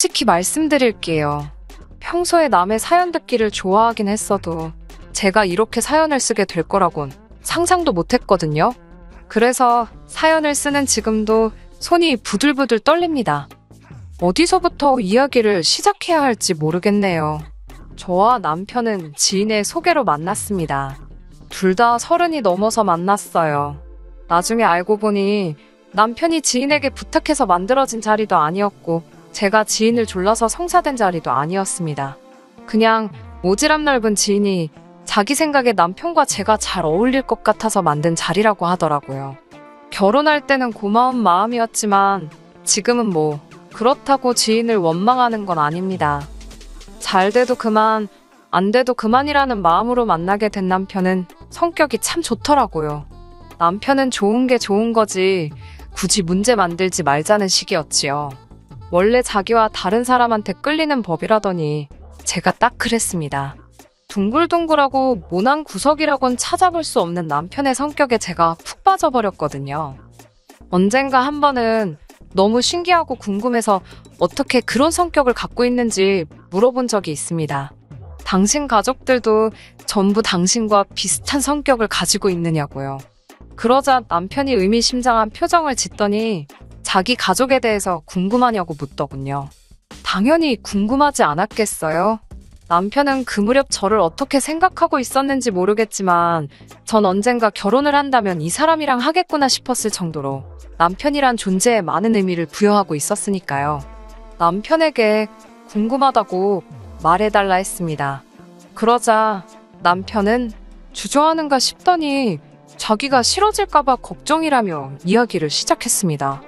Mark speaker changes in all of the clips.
Speaker 1: 솔직히 말씀드릴게요. 평소에 남의 사연 듣기를 좋아하긴 했어도 제가 이렇게 사연을 쓰게 될 거라곤 상상도 못했거든요. 그래서 사연을 쓰는 지금도 손이 부들부들 떨립니다. 어디서부터 이야기를 시작해야 할지 모르겠네요. 저와 남편은 지인의 소개로 만났습니다. 둘 다 30이 넘어서 만났어요. 나중에 알고 보니 남편이 지인에게 부탁해서 만들어진 자리도 아니었고 제가 지인을 졸라서 성사된 자리도 아니었습니다. 그냥 오지랖 넓은 지인이 자기 생각에 남편과 제가 잘 어울릴 것 같아서 만든 자리라고 하더라고요. 결혼할 때는 고마운 마음이었지만 지금은 뭐 그렇다고 지인을 원망하는 건 아닙니다. 잘 돼도 그만, 안 돼도 그만이라는 마음으로 만나게 된 남편은 성격이 참 좋더라고요. 남편은 좋은 게 좋은 거지 굳이 문제 만들지 말자는 식이었지요. 원래 자기와 다른 사람한테 끌리는 법이라더니 제가 딱 그랬습니다. 둥글둥글하고 모난 구석이라곤 찾아볼 수 없는 남편의 성격에 제가 푹 빠져버렸거든요. 언젠가 한 번은 너무 신기하고 궁금해서 어떻게 그런 성격을 갖고 있는지 물어본 적이 있습니다. 당신 가족들도 전부 당신과 비슷한 성격을 가지고 있느냐고요. 그러자 남편이 의미심장한 표정을 짓더니 자기 가족에 대해서 궁금하냐고 묻더군요. 당연히 궁금하지 않았겠어요? 남편은 그 무렵 저를 어떻게 생각하고 있었는지 모르겠지만 전 언젠가 결혼을 한다면 이 사람이랑 하겠구나 싶었을 정도로 남편이란 존재에 많은 의미를 부여하고 있었으니까요. 남편에게 궁금하다고 말해달라 했습니다. 그러자 남편은 주저하는가 싶더니 자기가 싫어질까봐 걱정이라며 이야기를 시작했습니다.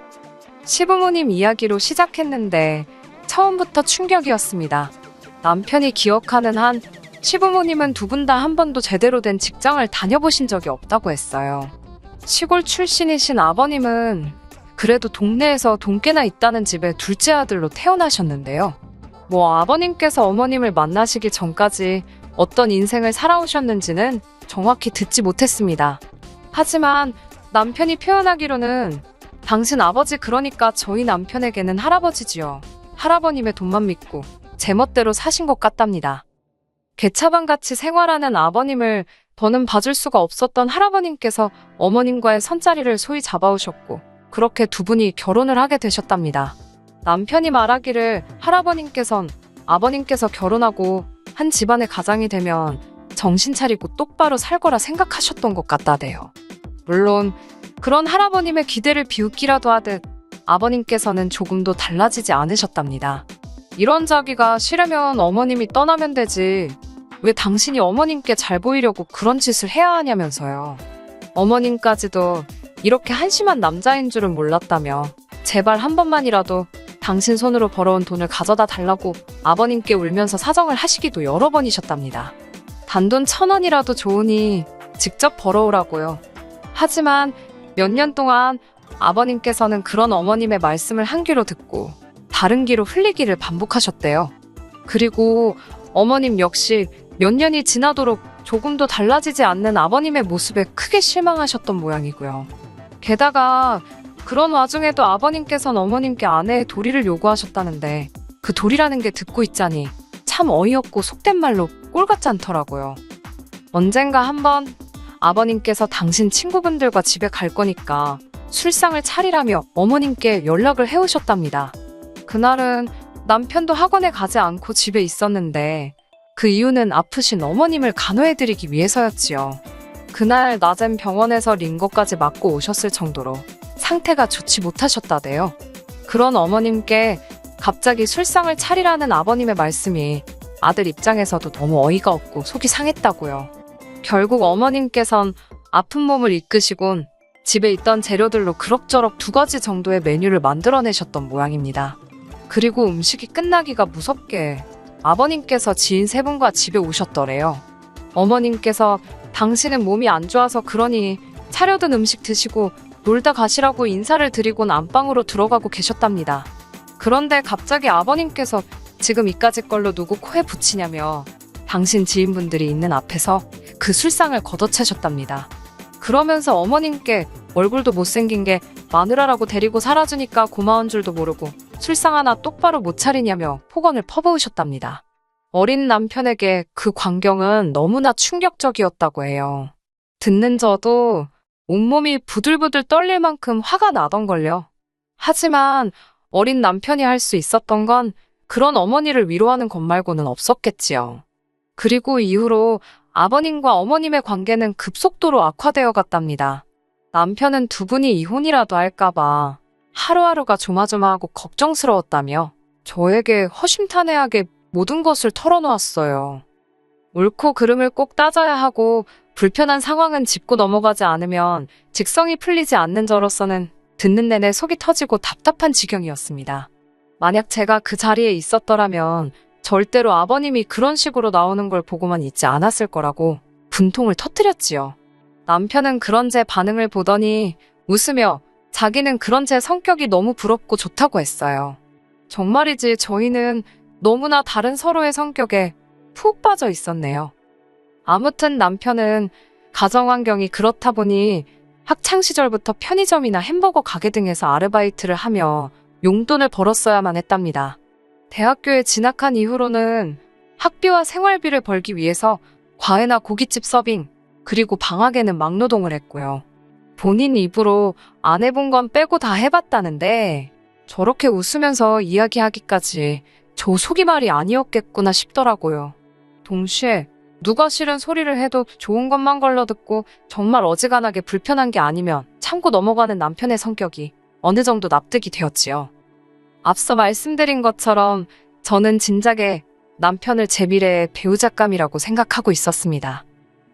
Speaker 1: 시부모님 이야기로 시작했는데 처음부터 충격이었습니다. 남편이 기억하는 한 시부모님은 두 분 다 한 번도 제대로 된 직장을 다녀보신 적이 없다고 했어요. 시골 출신이신 아버님은 그래도 동네에서 돈깨나 있다는 집의 둘째 아들로 태어나셨는데요. 뭐 아버님께서 어머님을 만나시기 전까지 어떤 인생을 살아오셨는지는 정확히 듣지 못했습니다. 하지만 남편이 표현하기로는 당신 아버지 그러니까 저희 남편에게는 할아버지지요. 할아버님의 돈만 믿고 제멋대로 사신 것 같답니다. 개차반같이 생활하는 아버님을 더는 봐줄 수가 없었던 할아버님께서 어머님과의 선자리를 소위 잡아오셨고 그렇게 두 분이 결혼을 하게 되셨답니다. 남편이 말하기를 할아버님께선 아버님께서 결혼하고 한 집안의 가장이 되면 정신 차리고 똑바로 살 거라 생각하셨던 것 같다대요. 물론 그런 할아버님의 기대를 비웃기라도 하듯 아버님께서는 조금도 달라지지 않으셨답니다. 이런 자기가 싫으면 어머님이 떠나면 되지 왜 당신이 어머님께 잘 보이려고 그런 짓을 해야 하냐면서요. 어머님까지도 이렇게 한심한 남자인 줄은 몰랐다며 제발 한 번만이라도 당신 손으로 벌어온 돈을 가져다 달라고 아버님께 울면서 사정을 하시기도 여러 번이셨답니다. 단돈 1,000원이라도 좋으니 직접 벌어오라고요. 하지만 몇 년 동안 아버님께서는 그런 어머님의 말씀을 한 귀로 듣고 다른 귀로 흘리기를 반복하셨대요. 그리고 어머님 역시 몇 년이 지나도록 조금도 달라지지 않는 아버님의 모습에 크게 실망하셨던 모양이고요. 게다가 그런 와중에도 아버님께서는 어머님께 아내의 도리를 요구하셨다는데 그 도리라는 게 듣고 있자니 참 어이없고 속된 말로 꼴 같지 않더라고요. 언젠가 한번 아버님께서 당신 친구분들과 집에 갈 거니까 술상을 차리라며 어머님께 연락을 해오셨답니다. 그날은 남편도 학원에 가지 않고 집에 있었는데 그 이유는 아프신 어머님을 간호해드리기 위해서였지요. 그날 낮엔 병원에서 링거까지 맞고 오셨을 정도로 상태가 좋지 못하셨다대요. 그런 어머님께 갑자기 술상을 차리라는 아버님의 말씀이 아들 입장에서도 너무 어이가 없고 속이 상했다고요. 결국 어머님께선 아픈 몸을 이끄시곤 집에 있던 재료들로 그럭저럭 2가지 정도의 메뉴를 만들어내셨던 모양입니다. 그리고 음식이 끝나기가 무섭게 아버님께서 지인 3분과 집에 오셨더래요. 어머님께서 당신은 몸이 안 좋아서 그러니 차려둔 음식 드시고 놀다 가시라고 인사를 드리곤 안방으로 들어가고 계셨답니다. 그런데 갑자기 아버님께서 지금 이까짓 걸로 누구 코에 붙이냐며 당신 지인분들이 있는 앞에서 그 술상을 걷어차셨답니다. 그러면서 어머님께 얼굴도 못생긴 게 마누라라고 데리고 살아주니까 고마운 줄도 모르고 술상 하나 똑바로 못 차리냐며 폭언을 퍼부으셨답니다. 어린 남편에게 그 광경은 너무나 충격적이었다고 해요. 듣는 저도 온몸이 부들부들 떨릴 만큼 화가 나던걸요. 하지만 어린 남편이 할 수 있었던 건 그런 어머니를 위로하는 것 말고는 없었겠지요. 그리고 이후로 아버님과 어머님의 관계는 급속도로 악화되어 갔답니다. 남편은 두 분이 이혼이라도 할까봐 하루하루가 조마조마하고 걱정스러웠다며 저에게 허심탄회하게 모든 것을 털어놓았어요. 옳고 그름을 꼭 따져야 하고 불편한 상황은 짚고 넘어가지 않으면 직성이 풀리지 않는 저로서는 듣는 내내 속이 터지고 답답한 지경이었습니다. 만약 제가 그 자리에 있었더라면 절대로 아버님이 그런 식으로 나오는 걸 보고만 있지 않았을 거라고 분통을 터뜨렸지요. 남편은 그런 제 반응을 보더니 웃으며 자기는 그런 제 성격이 너무 부럽고 좋다고 했어요. 정말이지 저희는 너무나 다른 서로의 성격에 푹 빠져 있었네요. 아무튼 남편은 가정환경이 그렇다 보니 학창시절부터 편의점이나 햄버거 가게 등에서 아르바이트를 하며 용돈을 벌었어야만 했답니다. 대학교에 진학한 이후로는 학비와 생활비를 벌기 위해서 과외나 고깃집 서빙, 그리고 방학에는 막노동을 했고요. 본인 입으로 안 해본 건 빼고 다 해봤다는데 저렇게 웃으면서 이야기하기까지 저 속이 말이 아니었겠구나 싶더라고요. 동시에 누가 싫은 소리를 해도 좋은 것만 걸러듣고 정말 어지간하게 불편한 게 아니면 참고 넘어가는 남편의 성격이 어느 정도 납득이 되었지요. 앞서 말씀드린 것처럼 저는 진작에 남편을 제 미래의 배우자감이라고 생각하고 있었습니다.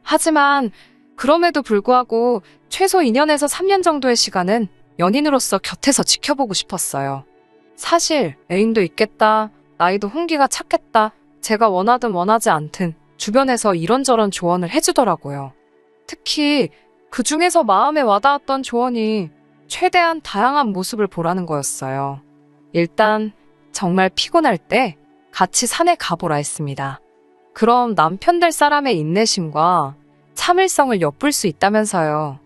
Speaker 1: 하지만 그럼에도 불구하고 최소 2년에서 3년 정도의 시간은 연인으로서 곁에서 지켜보고 싶었어요. 사실 애인도 있겠다, 나이도 홍기가 찼겠다, 제가 원하든 원하지 않든 주변에서 이런저런 조언을 해주더라고요. 특히 그 중에서 마음에 와닿았던 조언이 최대한 다양한 모습을 보라는 거였어요. 일단 정말 피곤할 때 같이 산에 가보라 했습니다. 그럼 남편 될 사람의 인내심과 참을성을 엿볼 수 있다면서요.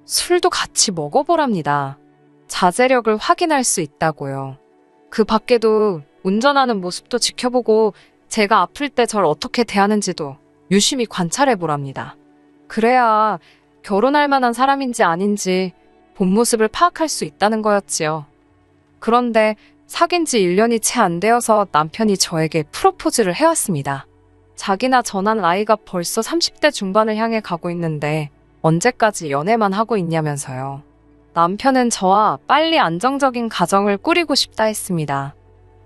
Speaker 1: 술도 같이 먹어보랍니다. 자제력을 확인할 수 있다고요. 그 밖에도 운전하는 모습도 지켜보고 제가 아플 때 절 어떻게 대하는지도 유심히 관찰해보랍니다. 그래야 결혼할 만한 사람인지 아닌지 본 모습을 파악할 수 있다는 거였지요. 그런데 사귄 지 1년이 채 안 되어서 남편이 저에게 프로포즈를 해왔습니다. 자기나 저나 나이가 벌써 30대 중반을 향해 가고 있는데 언제까지 연애만 하고 있냐면서요. 남편은 저와 빨리 안정적인 가정을 꾸리고 싶다 했습니다.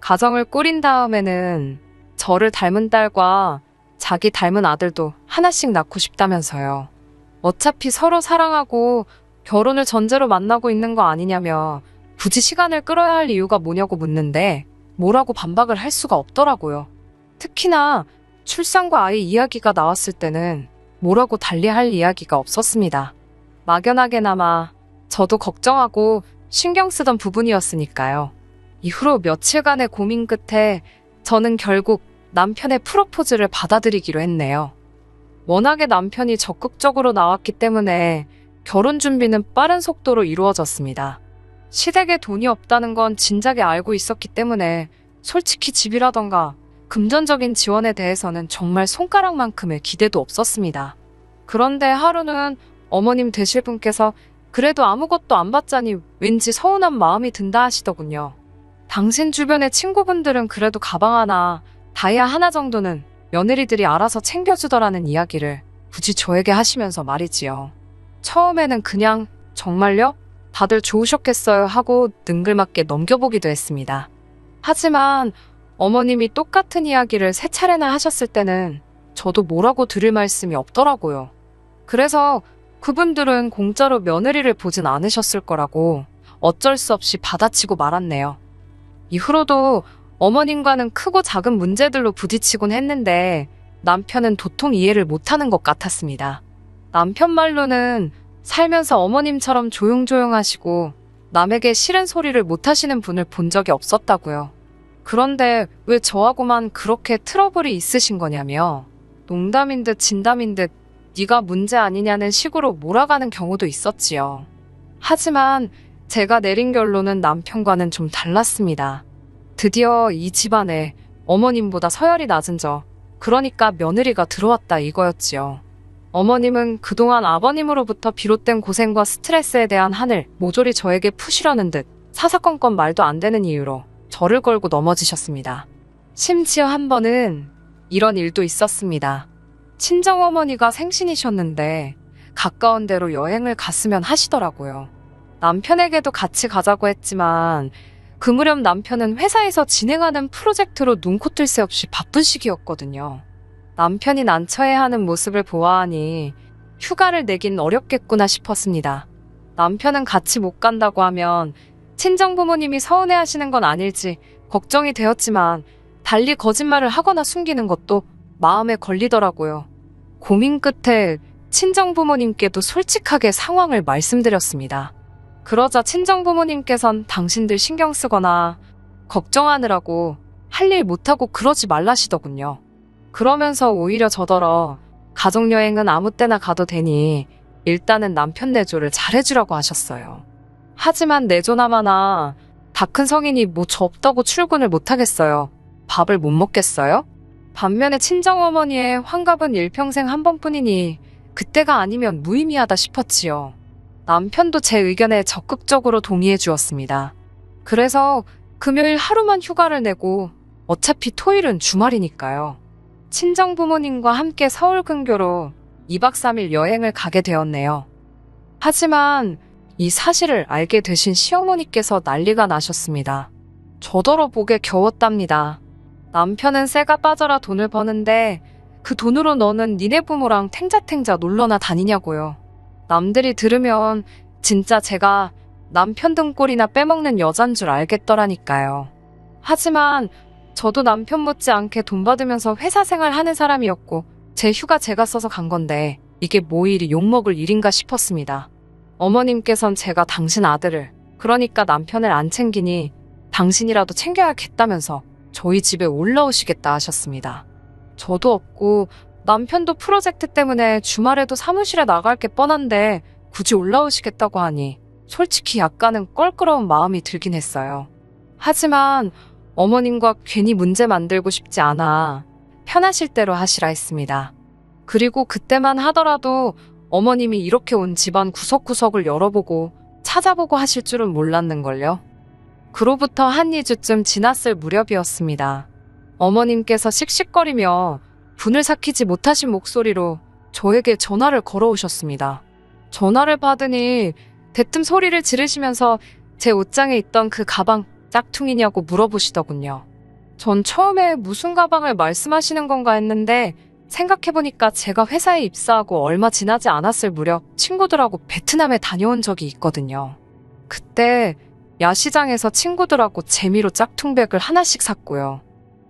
Speaker 1: 가정을 꾸린 다음에는 저를 닮은 딸과 자기 닮은 아들도 하나씩 낳고 싶다면서요. 어차피 서로 사랑하고 결혼을 전제로 만나고 있는 거 아니냐며 굳이 시간을 끌어야 할 이유가 뭐냐고 묻는데 뭐라고 반박을 할 수가 없더라고요. 특히나 출산과 아이 이야기가 나왔을 때는 뭐라고 달리할 이야기가 없었습니다. 막연하게나마 저도 걱정하고 신경 쓰던 부분이었으니까요. 이후로 며칠간의 고민 끝에 저는 결국 남편의 프로포즈를 받아들이기로 했네요. 워낙에 남편이 적극적으로 나왔기 때문에 결혼 준비는 빠른 속도로 이루어졌습니다. 시댁에 돈이 없다는 건 진작에 알고 있었기 때문에 솔직히 집이라던가 금전적인 지원에 대해서는 정말 손가락만큼의 기대도 없었습니다. 그런데 하루는 어머님 되실 분께서 그래도 아무것도 안 받자니 왠지 서운한 마음이 든다 하시더군요. 당신 주변의 친구분들은 그래도 가방 하나, 다이아 하나 정도는 며느리들이 알아서 챙겨주더라는 이야기를 굳이 저에게 하시면서 말이지요. 처음에는 그냥 정말요? 다들 좋으셨겠어요 하고 능글맞게 넘겨보기도 했습니다. 하지만 어머님이 똑같은 이야기를 3차례나 하셨을 때는 저도 뭐라고 들을 말씀이 없더라고요. 그래서 그분들은 공짜로 며느리를 보진 않으셨을 거라고 어쩔 수 없이 받아치고 말았네요. 이후로도 어머님과는 크고 작은 문제들로 부딪히곤 했는데 남편은 도통 이해를 못하는 것 같았습니다. 남편 말로는 살면서 어머님처럼 조용조용하시고 남에게 싫은 소리를 못하시는 분을 본 적이 없었다고요. 그런데 왜 저하고만 그렇게 트러블이 있으신 거냐며 농담인 듯 진담인 듯 네가 문제 아니냐는 식으로 몰아가는 경우도 있었지요. 하지만 제가 내린 결론은 남편과는 좀 달랐습니다. 드디어 이 집안에 어머님보다 서열이 낮은 그러니까 며느리가 들어왔다 이거였지요. 어머님은 그동안 아버님으로부터 비롯된 고생과 스트레스에 대한 한을 모조리 저에게 푸시려는 듯 사사건건 말도 안 되는 이유로 저를 걸고 넘어지셨습니다. 심지어 한 번은 이런 일도 있었습니다. 친정어머니가 생신이셨는데 가까운 데로 여행을 갔으면 하시더라고요. 남편에게도 같이 가자고 했지만 그 무렵 남편은 회사에서 진행하는 프로젝트로 눈코 뜰 새 없이 바쁜 시기였거든요. 남편이 난처해하는 모습을 보아하니 휴가를 내긴 어렵겠구나 싶었습니다. 남편은 같이 못 간다고 하면 친정부모님이 서운해하시는 건 아닐지 걱정이 되었지만 달리 거짓말을 하거나 숨기는 것도 마음에 걸리더라고요. 고민 끝에 친정부모님께도 솔직하게 상황을 말씀드렸습니다. 그러자 친정부모님께선 당신들 신경 쓰거나 걱정하느라고 할 일 못하고 그러지 말라시더군요. 그러면서 오히려 저더러 가족여행은 아무 때나 가도 되니 일단은 남편 내조를 잘해주라고 하셨어요. 하지만 내조나마나 다 큰 성인이 뭐 저 없다고 출근을 못하겠어요. 밥을 못 먹겠어요? 반면에 친정어머니의 환갑은 일평생 한 번뿐이니 그때가 아니면 무의미하다 싶었지요. 남편도 제 의견에 적극적으로 동의해 주었습니다. 그래서 금요일 하루만 휴가를 내고 어차피 토요일은 주말이니까요. 친정부모님과 함께 서울 근교로 2박 3일 여행을 가게 되었네요. 하지만 이 사실을 알게 되신 시어머니께서 난리가 나셨습니다. 저더러 목에 겨웠답니다. 남편은 쇠가 빠져라 돈을 버는데 그 돈으로 너는 니네 부모랑 탱자탱자 놀러나 다니냐고요. 남들이 들으면 진짜 제가 남편 등골이나 빼먹는 여잔 줄 알겠더라니까요. 하지만 저도 남편 못지않게 돈 받으면서 회사 생활 하는 사람이었고 제 휴가 제가 써서 간 건데 이게 뭐 이리 욕먹을 일인가 싶었습니다. 어머님께선 제가 당신 아들을, 그러니까 남편을 안 챙기니 당신이라도 챙겨야겠다면서 저희 집에 올라오시겠다 하셨습니다. 저도 없고 남편도 프로젝트 때문에 주말에도 사무실에 나갈 게 뻔한데 굳이 올라오시겠다고 하니 솔직히 약간은 껄끄러운 마음이 들긴 했어요. 하지만 어머님과 괜히 문제 만들고 싶지 않아 편하실 대로 하시라 했습니다. 그리고 그때만 하더라도 어머님이 이렇게 온 집안 구석구석을 열어보고 찾아보고 하실 줄은 몰랐는걸요. 그로부터 한 2주쯤 지났을 무렵이었습니다. 어머님께서 씩씩거리며 분을 삭히지 못하신 목소리로 저에게 전화를 걸어오셨습니다. 전화를 받으니 대뜸 소리를 지르시면서 제 옷장에 있던 그 가방 짝퉁이냐고 물어보시더군요. 전 처음에 무슨 가방을 말씀하시는 건가 했는데 생각해보니까 제가 회사에 입사하고 얼마 지나지 않았을 무렵 친구들하고 베트남에 다녀온 적이 있거든요. 그때 야시장에서 친구들하고 재미로 짝퉁백을 하나씩 샀고요.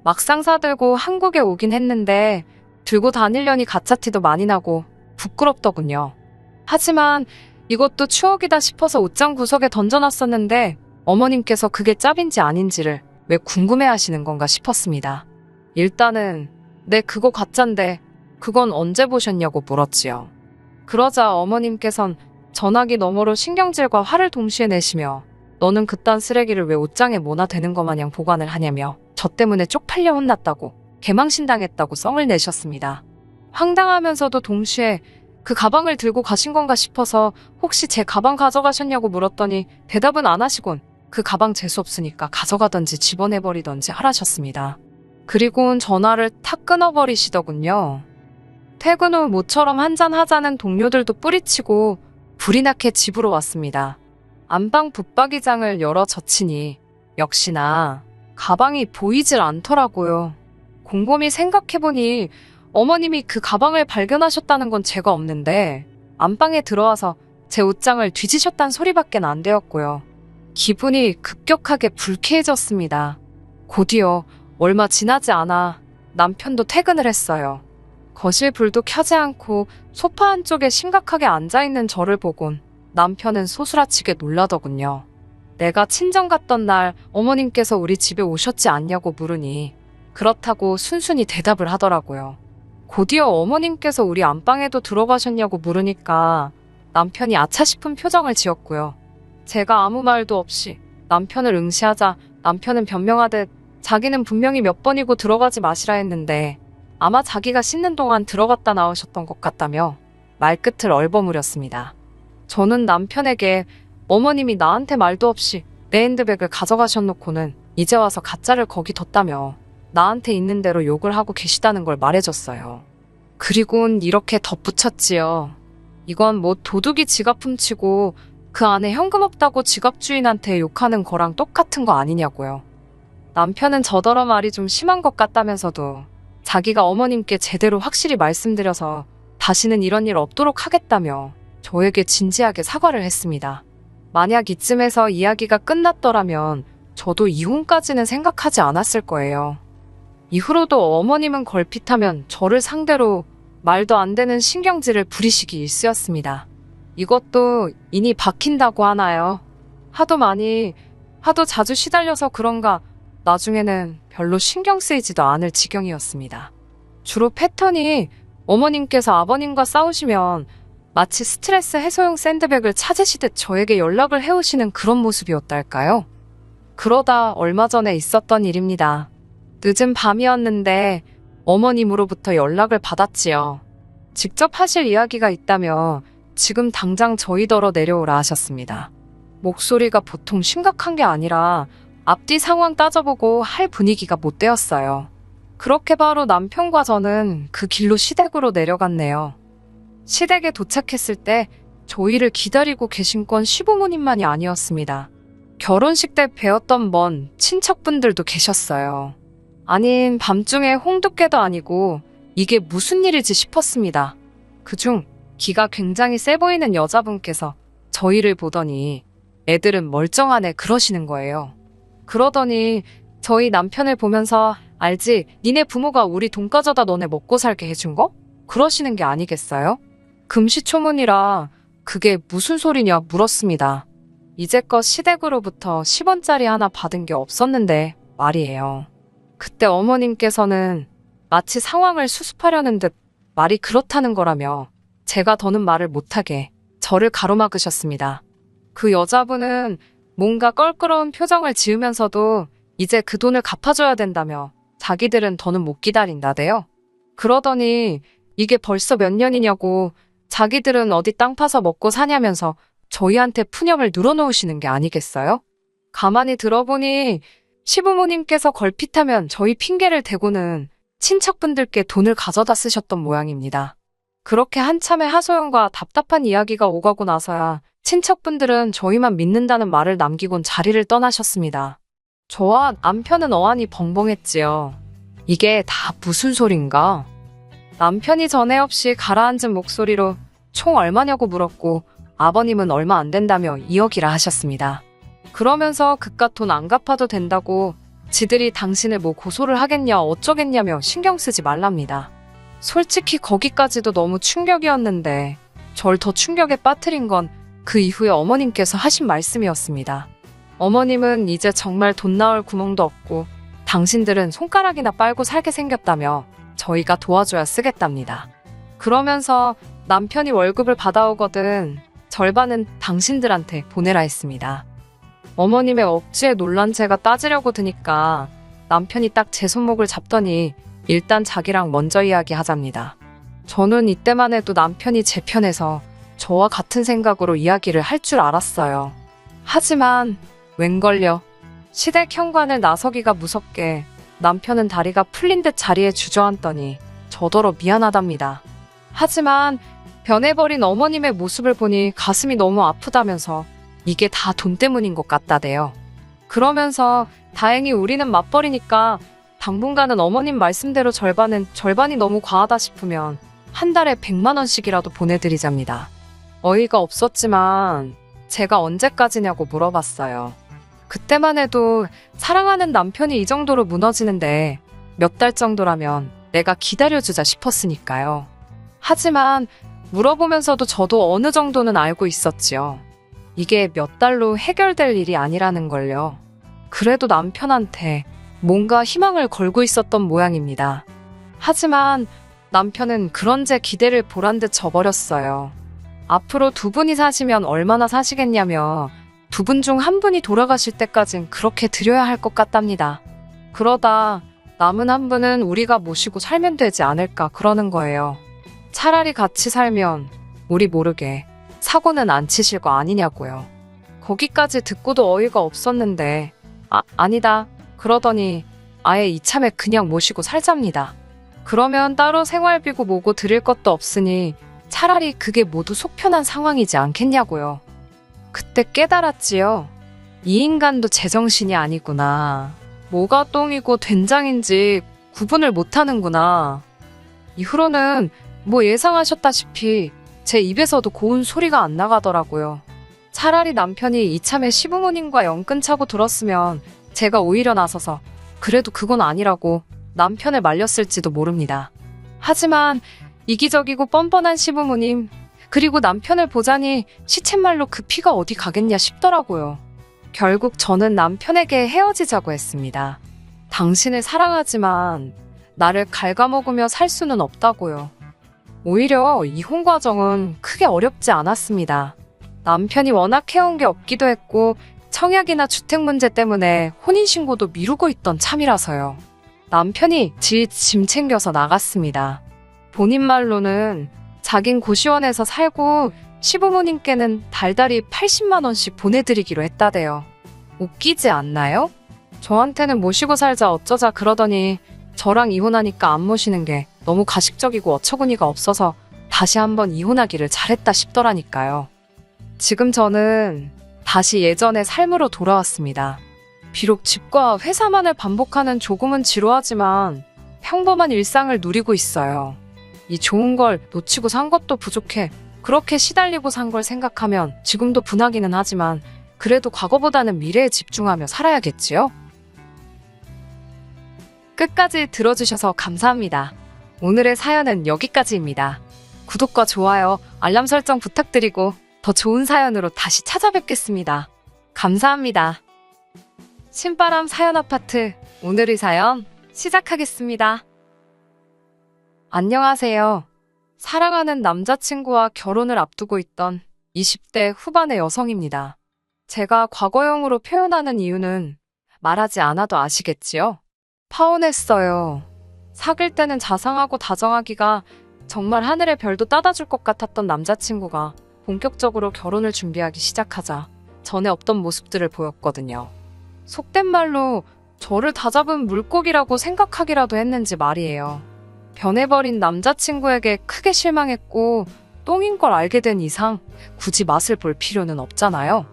Speaker 1: 막상 사들고 한국에 오긴 했는데 들고 다니려니 가짜티도 많이 나고 부끄럽더군요. 하지만 이것도 추억이다 싶어서 옷장 구석에 던져놨었는데 어머님께서 그게 짭인지 아닌지를 왜 궁금해하시는 건가 싶었습니다. 일단은 네 그거 가짠데 그건 언제 보셨냐고 물었지요. 그러자 어머님께선 전화기 너머로 신경질과 화를 동시에 내시며 너는 그딴 쓰레기를 왜 옷장에 모나 대는 것 마냥 보관을 하냐며 저 때문에 쪽팔려 혼났다고 개망신당했다고 썽을 내셨습니다. 황당하면서도 동시에 그 가방을 들고 가신 건가 싶어서 혹시 제 가방 가져가셨냐고 물었더니 대답은 안 하시곤 그 가방 재수없으니까 가져가던지 집어내버리던지 하라셨습니다. 그리고는 전화를 탁 끊어버리시더군요. 퇴근 후 모처럼 한잔하자는 동료들도 뿌리치고 불이 나게 집으로 왔습니다. 안방 붙박이장을 열어 젖히니 역시나 가방이 보이질 않더라고요. 곰곰이 생각해보니 어머님이 그 가방을 발견하셨다는 건 제가 없는데 안방에 들어와서 제 옷장을 뒤지셨단 소리밖엔 안 되었고요. 기분이 급격하게 불쾌해졌습니다. 곧이어 얼마 지나지 않아 남편도 퇴근을 했어요. 거실 불도 켜지 않고 소파 한쪽에 심각하게 앉아있는 저를 보곤 남편은 소스라치게 놀라더군요. 내가 친정 갔던 날 어머님께서 우리 집에 오셨지 않냐고 물으니 그렇다고 순순히 대답을 하더라고요. 곧이어 어머님께서 우리 안방에도 들어가셨냐고 물으니까 남편이 아차 싶은 표정을 지었고요. 제가 아무 말도 없이 남편을 응시하자 남편은 변명하듯 자기는 분명히 몇 번이고 들어가지 마시라 했는데 아마 자기가 씻는 동안 들어갔다 나오셨던 것 같다며 말끝을 얼버무렸습니다. 저는 남편에게 어머님이 나한테 말도 없이 내 핸드백을 가져가셨놓고는 이제 와서 가짜를 거기 뒀다며 나한테 있는 대로 욕을 하고 계시다는 걸 말해줬어요. 그리곤 이렇게 덧붙였지요. 이건 뭐 도둑이 지갑 훔치고 그 안에 현금 없다고 지갑 주인한테 욕하는 거랑 똑같은 거 아니냐고요. 남편은 저더러 말이 좀 심한 것 같다면서도 자기가 어머님께 제대로 확실히 말씀드려서 다시는 이런 일 없도록 하겠다며 저에게 진지하게 사과를 했습니다. 만약 이쯤에서 이야기가 끝났더라면 저도 이혼까지는 생각하지 않았을 거예요. 이후로도 어머님은 걸핏하면 저를 상대로 말도 안 되는 신경질을 부리시기 일쑤였습니다. 이것도 인이 박힌다고 하나요? 하도 자주 시달려서 그런가 나중에는 별로 신경 쓰이지도 않을 지경이었습니다. 주로 패턴이 어머님께서 아버님과 싸우시면 마치 스트레스 해소용 샌드백을 찾으시듯 저에게 연락을 해오시는 그런 모습이었달까요? 그러다 얼마 전에 있었던 일입니다. 늦은 밤이었는데 어머님으로부터 연락을 받았지요. 직접 하실 이야기가 있다며 지금 당장 저희더러 내려오라 하셨습니다. 목소리가 보통 심각한 게 아니라 앞뒤 상황 따져보고 할 분위기가 못 되었어요. 그렇게 바로 남편과 저는 그 길로 시댁으로 내려갔네요. 시댁에 도착했을 때 저희를 기다리고 계신 건 시부모님만이 아니었습니다. 결혼식 때 뵈었던 먼 친척분들도 계셨어요. 아닌 밤중에 홍두깨도 아니고 이게 무슨 일이지 싶었습니다. 그중 기가 굉장히 세 보이는 여자분께서 저희를 보더니 애들은 멀쩡하네 그러시는 거예요. 그러더니 저희 남편을 보면서 알지? 니네 부모가 우리 돈 가져다 너네 먹고 살게 해준 거? 그러시는 게 아니겠어요? 금시초문이라 그게 무슨 소리냐 물었습니다. 이제껏 시댁으로부터 10원짜리 하나 받은 게 없었는데 말이에요. 그때 어머님께서는 마치 상황을 수습하려는 듯 말이 그렇다는 거라며 제가 더는 말을 못하게 저를 가로막으셨습니다. 그 여자분은 뭔가 껄끄러운 표정을 지으면서도 이제 그 돈을 갚아줘야 된다며 자기들은 더는 못 기다린다대요. 그러더니 이게 벌써 몇 년이냐고 자기들은 어디 땅 파서 먹고 사냐면서 저희한테 푸념을 늘어놓으시는 게 아니겠어요? 가만히 들어보니 시부모님께서 걸핏하면 저희 핑계를 대고는 친척분들께 돈을 가져다 쓰셨던 모양입니다. 그렇게 한참의 하소연과 답답한 이야기가 오가고 나서야 친척분들은 저희만 믿는다는 말을 남기곤 자리를 떠나셨습니다. 저와 남편은 어안이 벙벙했지요. 이게 다 무슨 소린가? 남편이 전에 없이 가라앉은 목소리로 총 얼마냐고 물었고 아버님은 얼마 안 된다며 2억이라 하셨습니다. 그러면서 그깟 돈 안 갚아도 된다고 지들이 당신을 뭐 고소를 하겠냐 어쩌겠냐며 신경 쓰지 말랍니다. 솔직히 거기까지도 너무 충격이었는데 절 더 충격에 빠뜨린 건 그 이후에 어머님께서 하신 말씀이었습니다. 어머님은 이제 정말 돈 나올 구멍도 없고 당신들은 손가락이나 빨고 살게 생겼다며 저희가 도와줘야 쓰겠답니다. 그러면서 남편이 월급을 받아오거든 절반은 당신들한테 보내라 했습니다. 어머님의 억지에 놀란 제가 따지려고 드니까 남편이 딱 제 손목을 잡더니 일단 자기랑 먼저 이야기하잡니다. 저는 이때만 해도 남편이 제 편에서 저와 같은 생각으로 이야기를 할 줄 알았어요. 하지만 웬걸요. 시댁 현관을 나서기가 무섭게 남편은 다리가 풀린 듯 자리에 주저앉더니 저더러 미안하답니다. 하지만 변해버린 어머님의 모습을 보니 가슴이 너무 아프다면서 이게 다 돈 때문인 것 같다대요. 그러면서 다행히 우리는 맞벌이니까 당분간은 어머님 말씀대로 절반이 너무 과하다 싶으면 한 달에 100만 원씩이라도 보내드리잡니다. 어이가 없었지만 제가 언제까지냐고 물어봤어요. 그때만 해도 사랑하는 남편이 이 정도로 무너지는데 몇 달 정도라면 내가 기다려주자 싶었으니까요. 하지만 물어보면서도 저도 어느 정도는 알고 있었지요. 이게 몇 달로 해결될 일이 아니라는 걸요. 그래도 남편한테 뭔가 희망을 걸고 있었던 모양입니다. 하지만 남편은 그런 제 기대를 보란 듯 져버렸어요. 앞으로 두 분이 사시면 얼마나 사시겠냐며 두 분 중 한 분이 돌아가실 때까진 그렇게 드려야 할 것 같답니다. 그러다 남은 한 분은 우리가 모시고 살면 되지 않을까 그러는 거예요. 차라리 같이 살면 우리 모르게 사고는 안 치실 거 아니냐고요. 거기까지 듣고도 어이가 없었는데 아니다 그러더니 아예 이참에 그냥 모시고 살잡니다. 그러면 따로 생활비고 뭐고 드릴 것도 없으니 차라리 그게 모두 속 편한 상황이지 않겠냐고요. 그때 깨달았지요. 이 인간도 제정신이 아니구나. 뭐가 똥이고 된장인지 구분을 못하는구나. 이후로는 뭐 예상하셨다시피 제 입에서도 고운 소리가 안 나가더라고요. 차라리 남편이 이참에 시부모님과 연 끊자고 들었으면 제가 오히려 나서서 그래도 그건 아니라고 남편을 말렸을지도 모릅니다. 하지만 이기적이고 뻔뻔한 시부모님 그리고 남편을 보자니 시쳇말로 그 피가 어디 가겠냐 싶더라고요. 결국 저는 남편에게 헤어지자고 했습니다. 당신을 사랑하지만 나를 갉아먹으며 살 수는 없다고요. 오히려 이혼 과정은 크게 어렵지 않았습니다. 남편이 워낙 해온 게 없기도 했고 청약이나 주택 문제 때문에 혼인신고도 미루고 있던 참이라서요. 남편이 짐 챙겨서 나갔습니다. 본인 말로는 자긴 고시원에서 살고 시부모님께는 달달이 80만 원씩 보내드리기로 했다대요. 웃기지 않나요? 저한테는 모시고 살자 어쩌자 그러더니 저랑 이혼하니까 안 모시는 게 너무 가식적이고 어처구니가 없어서 다시 한번 이혼하기를 잘했다 싶더라니까요. 지금 저는 다시 예전의 삶으로 돌아왔습니다. 비록 집과 회사만을 반복하는 조금은 지루하지만 평범한 일상을 누리고 있어요. 이 좋은 걸 놓치고 산 것도 부족해 그렇게 시달리고 산 걸 생각하면 지금도 분하기는 하지만 그래도 과거보다는 미래에 집중하며 살아야겠지요? 끝까지 들어주셔서 감사합니다. 오늘의 사연은 여기까지입니다. 구독과 좋아요, 알람 설정 부탁드리고 더 좋은 사연으로 다시 찾아뵙겠습니다. 감사합니다. 신바람 사연 아파트 오늘의 사연 시작하겠습니다. 안녕하세요. 사랑하는 남자친구와 결혼을 앞두고 있던 20대 후반의 여성입니다. 제가 과거형으로 표현하는 이유는 말하지 않아도 아시겠지요? 파혼했어요. 사귈 때는 자상하고 다정하기가 정말 하늘의 별도 따다줄 것 같았던 남자친구가 본격적으로 결혼을 준비하기 시작하자 전에 없던 모습들을 보였거든요. 속된 말로 저를 다잡은 물고기라고 생각하기라도 했는지 말이에요. 변해버린 남자친구에게 크게 실망했고 똥인 걸 알게 된 이상 굳이 맛을 볼 필요는 없잖아요.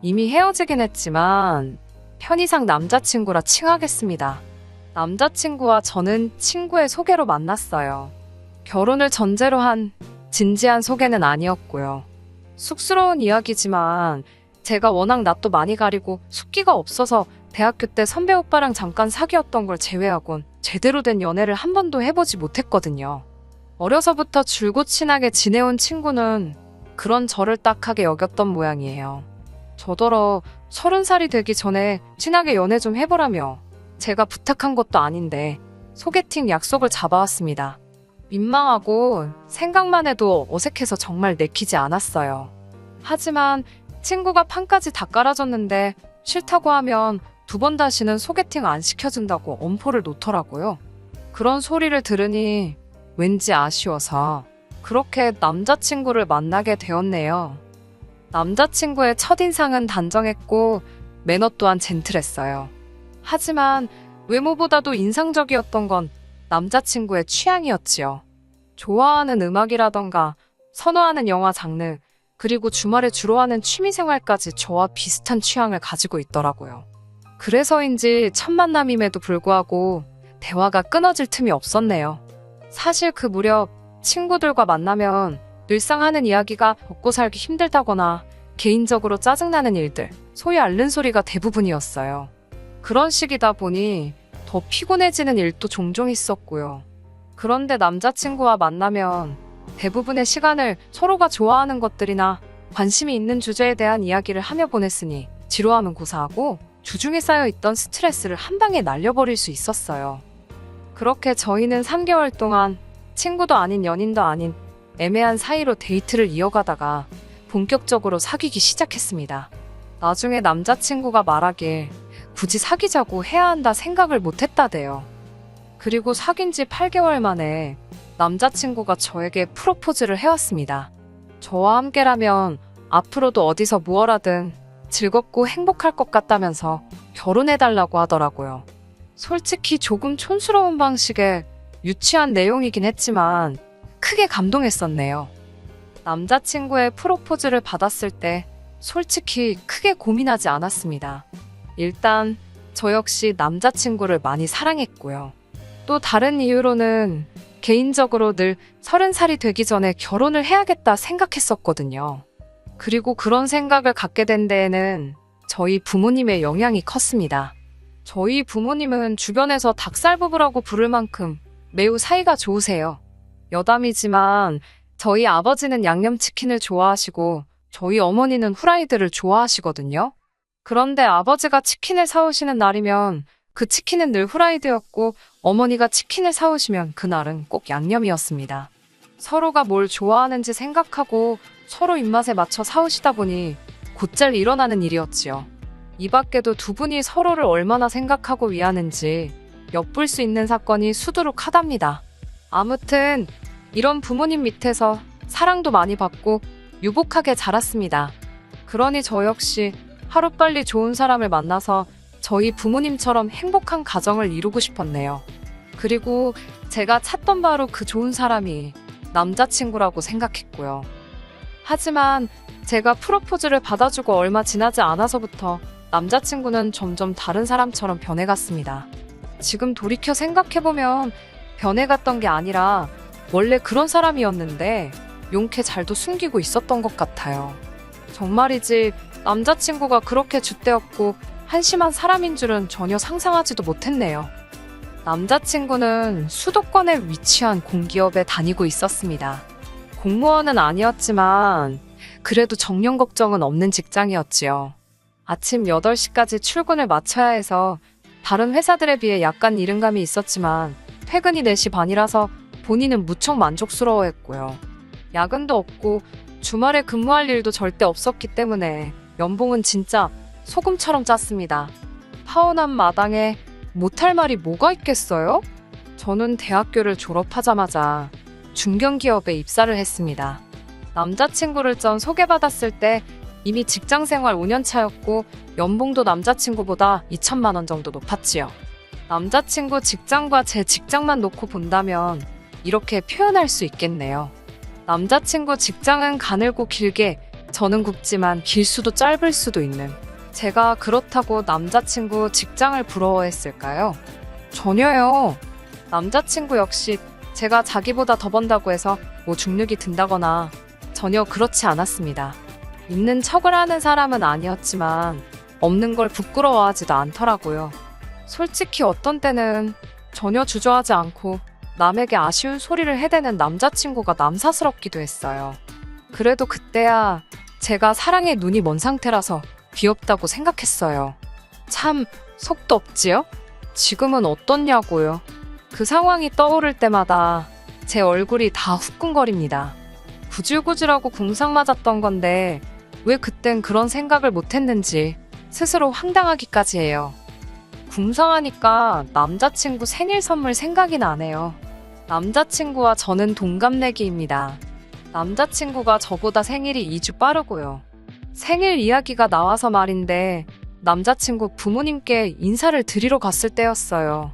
Speaker 1: 이미 헤어지긴 했지만 편의상 남자친구라 칭하겠습니다. 남자친구와 저는 친구의 소개로 만났어요. 결혼을 전제로 한 진지한 소개는 아니었고요. 쑥스러운 이야기지만 제가 워낙 낯도 많이 가리고 숫기가 없어서 대학교 때 선배 오빠랑 잠깐 사귀었던 걸 제외하곤 제대로 된 연애를 한 번도 해보지 못했거든요. 어려서부터 줄곧 친하게 지내온 친구는 그런 저를 딱하게 여겼던 모양이에요. 저더러 30살이 되기 전에 친하게 연애 좀 해보라며 제가 부탁한 것도 아닌데 소개팅 약속을 잡아왔습니다. 민망하고 생각만 해도 어색해서 정말 내키지 않았어요. 하지만 친구가 판까지 다 깔아줬는데 싫다고 하면 2번 다시는 소개팅 안 시켜준다고 엄포를 놓더라고요. 그런 소리를 들으니 왠지 아쉬워서 그렇게 남자친구를 만나게 되었네요. 남자친구의 첫인상은 단정했고 매너 또한 젠틀했어요. 하지만 외모보다도 인상적이었던 건 남자친구의 취향이었지요. 좋아하는 음악이라던가 선호하는 영화 장르, 그리고 주말에 주로 하는 취미생활까지 저와 비슷한 취향을 가지고 있더라고요. 그래서인지 첫 만남임에도 불구하고 대화가 끊어질 틈이 없었네요. 사실 그 무렵 친구들과 만나면 늘상 하는 이야기가 먹고 살기 힘들다거나 개인적으로 짜증나는 일들, 소위 앓는 소리가 대부분이었어요. 그런 시기다 보니 더 피곤해지는 일도 종종 있었고요. 그런데 남자친구와 만나면 대부분의 시간을 서로가 좋아하는 것들이나 관심이 있는 주제에 대한 이야기를 하며 보냈으니 지루함은 고사하고 주중에 쌓여있던 스트레스를 한 방에 날려버릴 수 있었어요. 그렇게 저희는 3개월 동안 친구도 아닌 연인도 아닌 애매한 사이로 데이트를 이어가다가 본격적으로 사귀기 시작했습니다. 나중에 남자친구가 말하길 굳이 사귀자고 해야 한다 생각을 못했다대요. 그리고 사귄 지 8개월 만에 남자친구가 저에게 프로포즈를 해왔습니다. 저와 함께라면 앞으로도 어디서 무엇하든 즐겁고 행복할 것 같다면서 결혼해달라고 하더라고요. 솔직히 조금 촌스러운 방식의 유치한 내용이긴 했지만 크게 감동했었네요. 남자친구의 프로포즈를 받았을 때 솔직히 크게 고민하지 않았습니다. 일단 저 역시 남자친구를 많이 사랑했고요. 또 다른 이유로는 개인적으로 늘 30살이 되기 전에 결혼을 해야겠다 생각했었거든요. 그리고 그런 생각을 갖게 된 데에는 저희 부모님의 영향이 컸습니다. 저희 부모님은 주변에서 닭살 부부라고 부를 만큼 매우 사이가 좋으세요. 여담이지만 저희 아버지는 양념치킨을 좋아하시고 저희 어머니는 후라이드를 좋아하시거든요. 그런데 아버지가 치킨을 사오시는 날이면 그 치킨은 늘 후라이드였고 어머니가 치킨을 사오시면 그날은 꼭 양념이었습니다. 서로가 뭘 좋아하는지 생각하고 서로 입맛에 맞춰 사오시다 보니 곧잘 일어나는 일이었지요. 이 밖에도 두 분이 서로를 얼마나 생각하고 위하는지 엿볼 수 있는 사건이 수두룩하답니다. 아무튼 이런 부모님 밑에서 사랑도 많이 받고 유복하게 자랐습니다. 그러니 저 역시 하루빨리 좋은 사람을 만나서 저희 부모님처럼 행복한 가정을 이루고 싶었네요. 그리고 제가 찾던 바로 그 좋은 사람이 남자친구라고 생각했고요. 하지만 제가 프로포즈를 받아주고 얼마 지나지 않아서부터 남자친구는 점점 다른 사람처럼 변해갔습니다. 지금 돌이켜 생각해보면 변해갔던 게 아니라 원래 그런 사람이었는데 용케 잘도 숨기고 있었던 것 같아요. 정말이지 남자친구가 그렇게 줏대없고 한심한 사람인 줄은 전혀 상상하지도 못했네요. 남자친구는 수도권에 위치한 공기업에 다니고 있었습니다. 공무원은 아니었지만 그래도 정년 걱정은 없는 직장이었지요. 아침 8시까지 출근을 마쳐야 해서 다른 회사들에 비해 약간 이른감이 있었지만 퇴근이 4시 반이라서 본인은 무척 만족스러워했고요. 야근도 없고 주말에 근무할 일도 절대 없었기 때문에 연봉은 진짜 소금처럼 짰습니다. 파혼한 마당에 못할 말이 뭐가 있겠어요? 저는 대학교를 졸업하자마자 중견기업에 입사를 했습니다. 남자친구를 전 소개받았을 때 이미 직장생활 5년 차였고 연봉도 남자친구보다 2천만 원 정도 높았지요. 남자친구 직장과 제 직장만 놓고 본다면 이렇게 표현할 수 있겠네요. 남자친구 직장은 가늘고 길게, 저는 굵지만 길 수도 짧을 수도 있는. 제가 그렇다고 남자친구 직장을 부러워했을까요? 전혀요. 남자친구 역시 제가 자기보다 더 번다고 해서 중육이 든다거나 전혀 그렇지 않았습니다. 있는 척을 하는 사람은 아니었지만 없는 걸 부끄러워하지도 않더라고요. 솔직히 어떤 때는 전혀 주저하지 않고 남에게 아쉬운 소리를 해대는 남자친구가 남사스럽기도 했어요. 그래도 그때야 제가 사랑에 눈이 먼 상태라서 귀엽다고 생각했어요. 참 속도 없지요? 지금은 어떻냐고요? 그 상황이 떠오를 때마다 제 얼굴이 다 후끈거립니다. 구질구질하고 궁상 맞았던 건데 왜 그땐 그런 생각을 못했는지 스스로 황당하기까지 해요. 궁상하니까 남자친구 생일 선물 생각이 나네요. 남자친구와 저는 동갑내기입니다. 남자친구가 저보다 생일이 2주 빠르고요. 생일 이야기가 나와서 말인데 남자친구 부모님께 인사를 드리러 갔을 때였어요.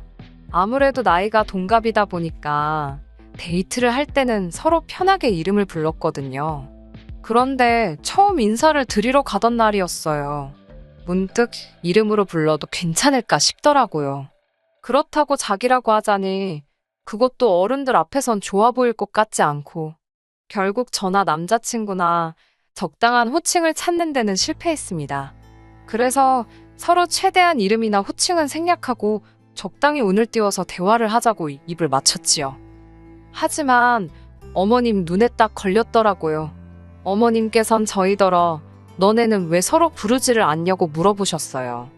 Speaker 1: 아무래도 나이가 동갑이다 보니까 데이트를 할 때는 서로 편하게 이름을 불렀거든요. 그런데 처음 인사를 드리러 가던 날이었어요. 문득 이름으로 불러도 괜찮을까 싶더라고요. 그렇다고 자기라고 하자니 그것도 어른들 앞에선 좋아 보일 것 같지 않고 결국 저나 남자친구나 적당한 호칭을 찾는 데는 실패했습니다. 그래서 서로 최대한 이름이나 호칭은 생략하고 적당히 운을 띄워서 대화를 하자고 입을 맞췄지요. 하지만 어머님 눈에 딱 걸렸더라고요. 어머님께선 저희더러 너네는 왜 서로 부르지를 않냐고 물어보셨어요.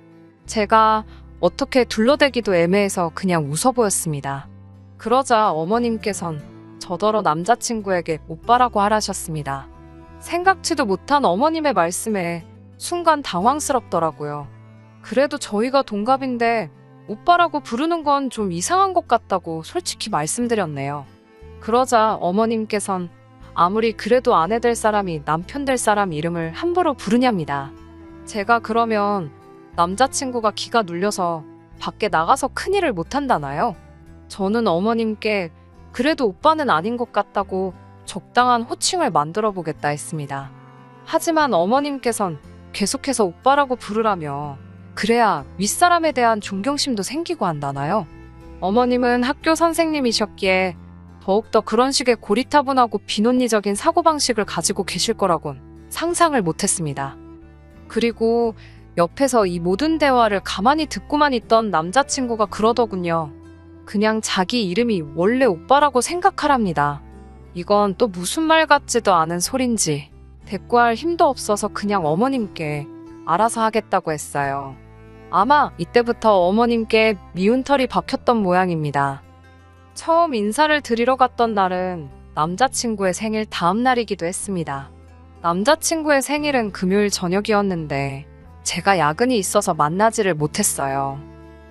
Speaker 1: 제가 어떻게 둘러대기도 애매해서 그냥 웃어 보였습니다. 그러자 어머님께선 저더러 남자친구에게 오빠라고 하라셨습니다. 생각지도 못한 어머님의 말씀에 순간 당황스럽더라고요. 그래도 저희가 동갑인데 오빠라고 부르는 건 좀 이상한 것 같다고 솔직히 말씀드렸네요. 그러자 어머님께선 아무리 그래도 아내 될 사람이 남편 될 사람 이름을 함부로 부르냐입니다. 제가 그러면 남자친구가 기가 눌려서 밖에 나가서 큰일을 못한다나요? 저는 어머님께 그래도 오빠는 아닌 것 같다고 적당한 호칭을 만들어 보겠다 했습니다. 하지만 어머님께선 계속해서 오빠라고 부르라며 그래야 윗사람에 대한 존경심도 생기고 한다나요? 어머님은 학교 선생님이셨기에 더욱더 그런 식의 고리타분하고 비논리적인 사고방식을 가지고 계실 거라곤 상상을 못했습니다. 그리고 옆에서 이 모든 대화를 가만히 듣고만 있던 남자친구가 그러더군요. 그냥 자기 이름이 원래 오빠라고 생각하랍니다. 이건 또 무슨 말 같지도 않은 소린지 대꾸할 힘도 없어서 그냥 어머님께 알아서 하겠다고 했어요. 아마 이때부터 어머님께 미운 털이 박혔던 모양입니다. 처음 인사를 드리러 갔던 날은 남자친구의 생일 다음 날이기도 했습니다. 남자친구의 생일은 금요일 저녁이었는데 제가 야근이 있어서 만나지를 못했어요.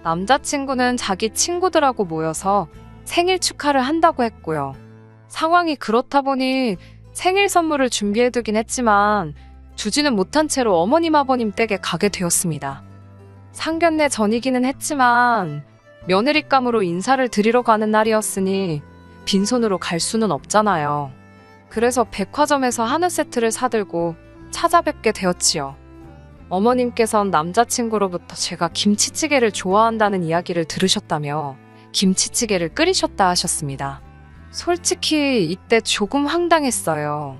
Speaker 1: 남자친구는 자기 친구들하고 모여서 생일 축하를 한다고 했고요. 상황이 그렇다 보니 생일 선물을 준비해두긴 했지만 주지는 못한 채로 어머님 아버님 댁에 가게 되었습니다. 상견례 전이기는 했지만 며느리감으로 인사를 드리러 가는 날이었으니 빈손으로 갈 수는 없잖아요. 그래서 백화점에서 한우 세트를 사들고 찾아뵙게 되었지요. 어머님께선 남자친구로부터 제가 김치찌개를 좋아한다는 이야기를 들으셨다며 김치찌개를 끓이셨다 하셨습니다. 솔직히 이때 조금 황당했어요.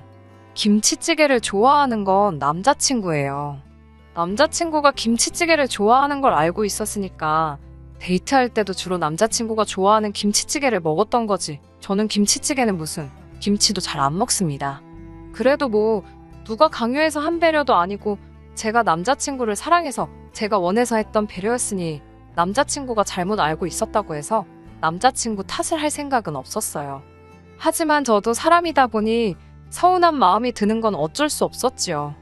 Speaker 1: 김치찌개를 좋아하는 건 남자친구예요. 남자친구가 김치찌개를 좋아하는 걸 알고 있었으니까 데이트할 때도 주로 남자친구가 좋아하는 김치찌개를 먹었던 거지. 저는 김치찌개는 무슨 김치도 잘 안 먹습니다. 그래도 뭐 누가 강요해서 한 배려도 아니고 제가 남자친구를 사랑해서 제가 원해서 했던 배려였으니 남자친구가 잘못 알고 있었다고 해서 남자친구 탓을 할 생각은 없었어요. 하지만 저도 사람이다 보니 서운한 마음이 드는 건 어쩔 수 없었지요.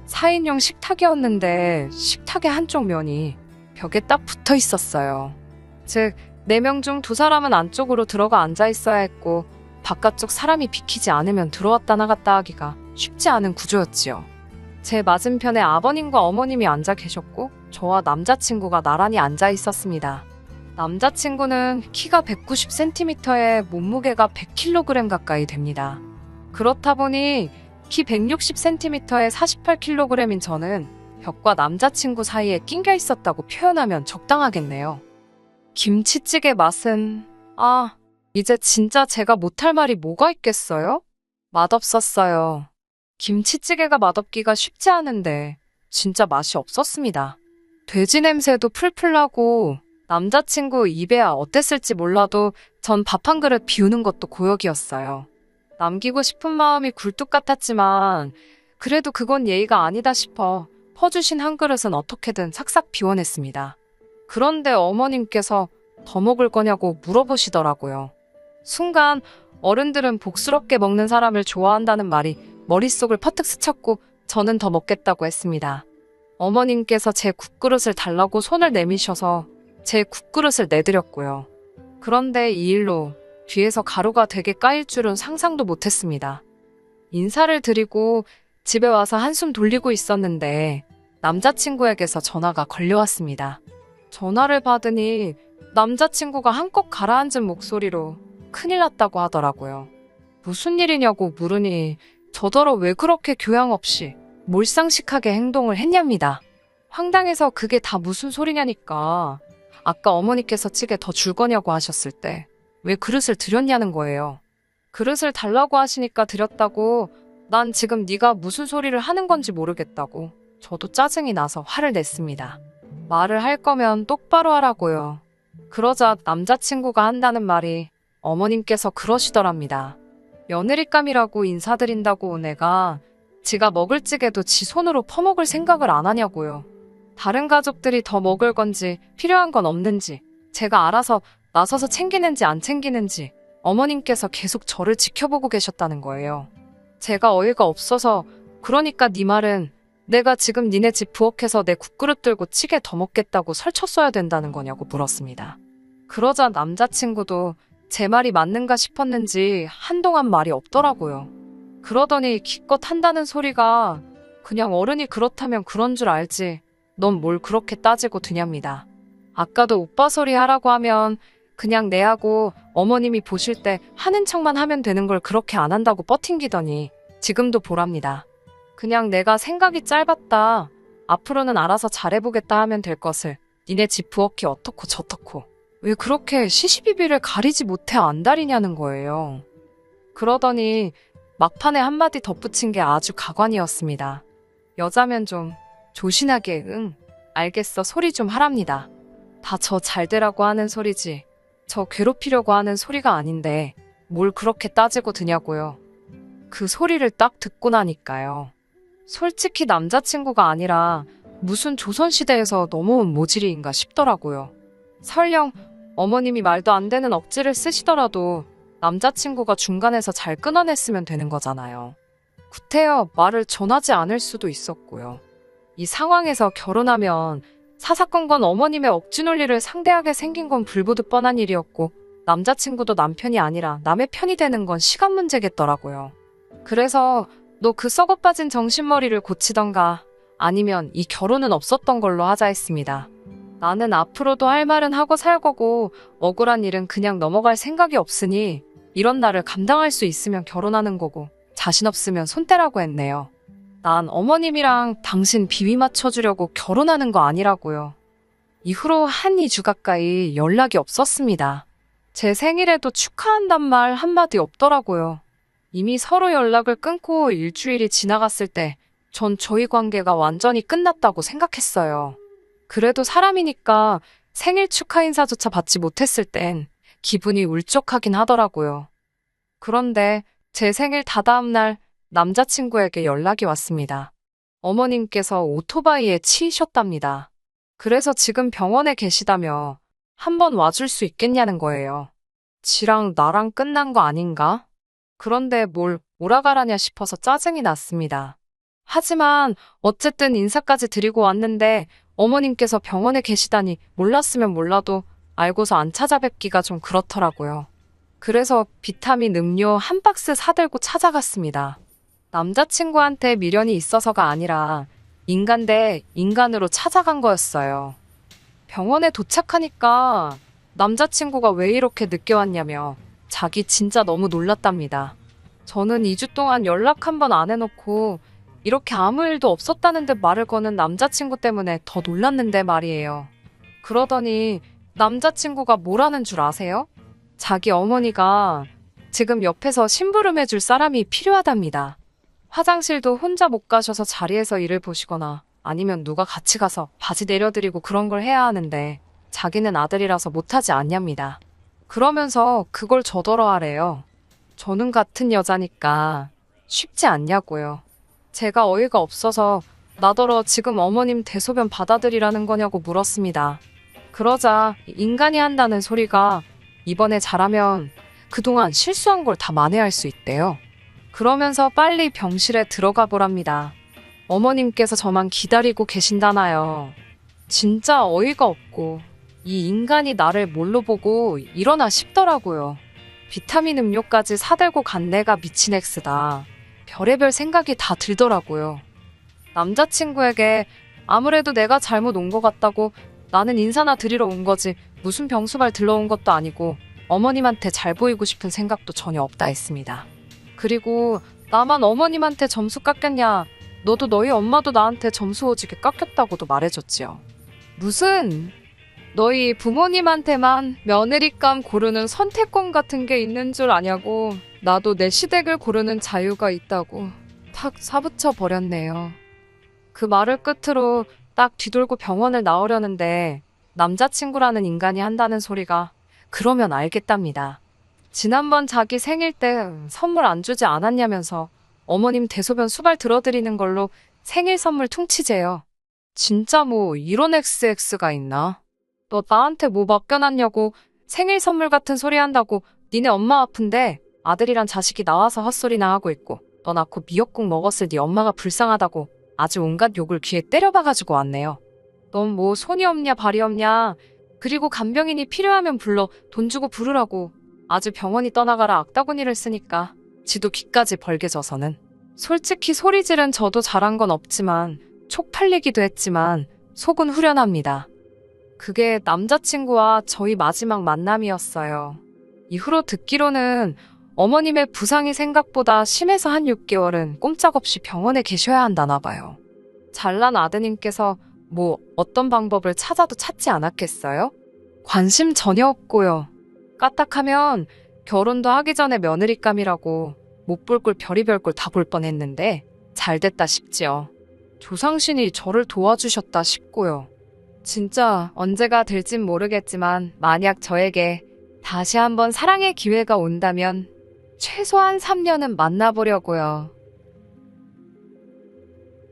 Speaker 1: 4인용 식탁이었는데 식탁의 한쪽 면이 벽에 딱 붙어 있었어요. 즉, 4명 중 2사람은 안쪽으로 들어가 앉아 있어야 했고 바깥쪽 사람이 비키지 않으면 들어왔다 나갔다 하기가 쉽지 않은 구조였지요. 제 맞은편에 아버님과 어머님이 앉아 계셨고 저와 남자친구가 나란히 앉아 있었습니다. 남자친구는 키가 190cm에 몸무게가 100kg 가까이 됩니다. 그렇다 보니 키 160cm에 48kg인 저는 벽과 남자친구 사이에 낑겨 있었다고 표현하면 적당하겠네요. 김치찌개 맛은... 이제 진짜 제가 못할 말이 뭐가 있겠어요? 맛없었어요. 김치찌개가 맛없기가 쉽지 않은데 진짜 맛이 없었습니다. 돼지 냄새도 풀풀 나고 남자친구 입에야 어땠을지 몰라도 전 밥 한 그릇 비우는 것도 고역이었어요. 남기고 싶은 마음이 굴뚝 같았지만 그래도 그건 예의가 아니다 싶어 퍼주신 한 그릇은 어떻게든 싹싹 비워냈습니다. 그런데 어머님께서 더 먹을 거냐고 물어보시더라고요. 순간 어른들은 복스럽게 먹는 사람을 좋아한다는 말이 머릿속을 퍼뜩 스쳤고 저는 더 먹겠다고 했습니다. 어머님께서 제 국그릇을 달라고 손을 내미셔서 제 국그릇을 내드렸고요. 그런데 이 일로 뒤에서 가루가 되게 까일 줄은 상상도 못했습니다. 인사를 드리고 집에 와서 한숨 돌리고 있었는데 남자친구에게서 전화가 걸려왔습니다. 전화를 받으니 남자친구가 한껏 가라앉은 목소리로 큰일 났다고 하더라고요. 무슨 일이냐고 물으니 저더러 왜 그렇게 교양 없이 몰상식하게 행동을 했냐입니다. 황당해서 그게 다 무슨 소리냐니까 아까 어머니께서 찌개 더 줄 거냐고 하셨을 때 왜 그릇을 드렸냐는 거예요. 그릇을 달라고 하시니까 드렸다고 난 지금 네가 무슨 소리를 하는 건지 모르겠다고 저도 짜증이 나서 화를 냈습니다. 말을 할 거면 똑바로 하라고요. 그러자 남자친구가 한다는 말이 어머님께서 그러시더랍니다. 며느리감이라고 인사드린다고 내가 지가 먹을 찌개도 지 손으로 퍼먹을 생각을 안 하냐고요. 다른 가족들이 더 먹을 건지 필요한 건 없는지 제가 알아서 나서서 챙기는지 안 챙기는지 어머님께서 계속 저를 지켜보고 계셨다는 거예요. 제가 어이가 없어서 그러니까 네 말은 내가 지금 니네 집 부엌에서 내 국그릇 들고 찌개 더 먹겠다고 설쳤어야 된다는 거냐고 물었습니다. 그러자 남자친구도 제 말이 맞는가 싶었는지 한동안 말이 없더라고요. 그러더니 기껏 한다는 소리가 그냥 어른이 그렇다면 그런 줄 알지. 넌 뭘 그렇게 따지고 드냐입니다. 아까도 오빠 소리 하라고 하면 그냥 내하고 어머님이 보실 때 하는 척만 하면 되는 걸 그렇게 안 한다고 뻗팅기더니 지금도 보랍니다. 그냥 내가 생각이 짧았다. 앞으로는 알아서 잘해보겠다 하면 될 것을 니네 집 부엌이 어떻고 저떻고 왜 그렇게 시시비비를 가리지 못해 안달이냐는 거예요. 그러더니 막판에 한마디 덧붙인 게 아주 가관이었습니다. 여자면 좀 조신하게 알겠어 소리 좀 하랍니다. 다 저 잘되라고 하는 소리지 저 괴롭히려고 하는 소리가 아닌데 뭘 그렇게 따지고 드냐고요. 그 소리를 딱 듣고 나니까요. 솔직히 남자친구가 아니라 무슨 조선시대에서 넘어온 모질이인가 싶더라고요. 설령 어머님이 말도 안 되는 억지를 쓰시더라도 남자친구가 중간에서 잘 끊어냈으면 되는 거잖아요. 구태여 말을 전하지 않을 수도 있었고요. 이 상황에서 결혼하면 사사건건 어머님의 억지 논리를 상대하게 생긴 건 불보듯 뻔한 일이었고 남자친구도 남편이 아니라 남의 편이 되는 건 시간 문제겠더라고요. 그래서 너 그 썩어빠진 정신머리를 고치던가 아니면 이 결혼은 없었던 걸로 하자 했습니다. 나는 앞으로도 할 말은 하고 살 거고 억울한 일은 그냥 넘어갈 생각이 없으니 이런 나를 감당할 수 있으면 결혼하는 거고 자신 없으면 손 떼라고 했네요. 난 어머님이랑 당신 비위 맞춰주려고 결혼하는 거 아니라고요. 이후로 한 2주 가까이 연락이 없었습니다. 제 생일에도 축하한단 말 한마디 없더라고요. 이미 서로 연락을 끊고 일주일이 지나갔을 때 전 저희 관계가 완전히 끝났다고 생각했어요. 그래도 사람이니까 생일 축하 인사조차 받지 못했을 땐 기분이 울적하긴 하더라고요. 그런데 제 생일 다다음 날 남자친구에게 연락이 왔습니다. 어머님께서 오토바이에 치이셨답니다. 그래서 지금 병원에 계시다며 한번 와줄 수 있겠냐는 거예요. 지랑 나랑 끝난 거 아닌가? 그런데 뭘 오라가라냐 싶어서 짜증이 났습니다. 하지만 어쨌든 인사까지 드리고 왔는데 어머님께서 병원에 계시다니 몰랐으면 몰라도 알고서 안 찾아뵙기가 좀 그렇더라고요. 그래서 비타민 음료 한 박스 사들고 찾아갔습니다. 남자친구한테 미련이 있어서가 아니라 인간 대 인간으로 찾아간 거였어요. 병원에 도착하니까 남자친구가 왜 이렇게 늦게 왔냐며 자기 진짜 너무 놀랐답니다. 저는 2주 동안 연락 한 번 안 해놓고 이렇게 아무 일도 없었다는데 말을 거는 남자친구 때문에 더 놀랐는데 말이에요. 그러더니 남자친구가 뭐라는 줄 아세요? 자기 어머니가 지금 옆에서 심부름해줄 사람이 필요하답니다. 화장실도 혼자 못 가셔서 자리에서 일을 보시거나 아니면 누가 같이 가서 바지 내려드리고 그런 걸 해야 하는데 자기는 아들이라서 못하지 않냐입니다. 그러면서 그걸 저더러 하래요. 저는 같은 여자니까 쉽지 않냐고요. 제가 어이가 없어서 나더러 지금 어머님 대소변 받아들이라는 거냐고 물었습니다. 그러자 인간이 한다는 소리가 이번에 잘하면 그동안 실수한 걸 다 만회할 수 있대요. 그러면서 빨리 병실에 들어가 보랍니다. 어머님께서 저만 기다리고 계신다나요. 진짜 어이가 없고 이 인간이 나를 뭘로 보고 이러나 싶더라고요. 비타민 음료까지 사들고 간 내가 미친 엑스다. 별의별 생각이 다 들더라고요. 남자친구에게 아무래도 내가 잘못 온 것 같다고 나는 인사나 드리러 온 거지 무슨 병수발 들러온 것도 아니고 어머님한테 잘 보이고 싶은 생각도 전혀 없다 했습니다. 그리고 나만 어머님한테 점수 깎였냐 너도 너희 엄마도 나한테 점수 오지게 깎였다고도 말해줬지요. 무슨 너희 부모님한테만 며느리감 고르는 선택권 같은 게 있는 줄 아냐고 나도 내 시댁을 고르는 자유가 있다고 탁 사붙여 버렸네요. 그 말을 끝으로 딱 뒤돌고 병원을 나오려는데 남자친구라는 인간이 한다는 소리가 그러면 알겠답니다. 지난번 자기 생일 때 선물 안 주지 않았냐면서 어머님 대소변 수발 들어드리는 걸로 생일 선물 퉁치재요. 진짜 뭐 이런 XX가 있나? 너 나한테 뭐 맡겨놨냐고 생일 선물 같은 소리 한다고 니네 엄마 아픈데 아들이란 자식이 나와서 헛소리나 하고 있고 너 낳고 미역국 먹었을 네 엄마가 불쌍하다고 아주 온갖 욕을 귀에 때려박아주고 왔네요. 넌 뭐 손이 없냐 발이 없냐. 그리고 간병인이 필요하면 불러 돈 주고 부르라고. 아주 병원이 떠나가라 악다구니를 쓰니까 지도 귀까지 벌게 져서는. 솔직히 소리 지른 저도 잘한 건 없지만 쪽팔리기도 했지만 속은 후련합니다. 그게 남자친구와 저희 마지막 만남이었어요. 이후로 듣기로는 어머님의 부상이 생각보다 심해서 한 6개월은 꼼짝없이 병원에 계셔야 한다나 봐요. 잘난 아드님께서 뭐 어떤 방법을 찾아도 찾지 않았겠어요? 관심 전혀 없고요. 까딱하면 결혼도 하기 전에 며느리감이라고 못 볼 꼴 별의별 꼴 다 볼 뻔했는데 잘 됐다 싶지요. 조상신이 저를 도와주셨다 싶고요. 진짜 언제가 될진 모르겠지만 만약 저에게 다시 한번 사랑의 기회가 온다면 최소한 3년은 만나보려고요.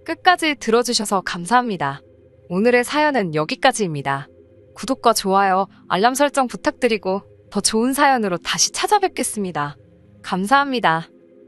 Speaker 1: 끝까지 들어주셔서 감사합니다. 오늘의 사연은 여기까지입니다. 구독과 좋아요, 알람 설정 부탁드리고 더 좋은 사연으로 다시 찾아뵙겠습니다. 감사합니다.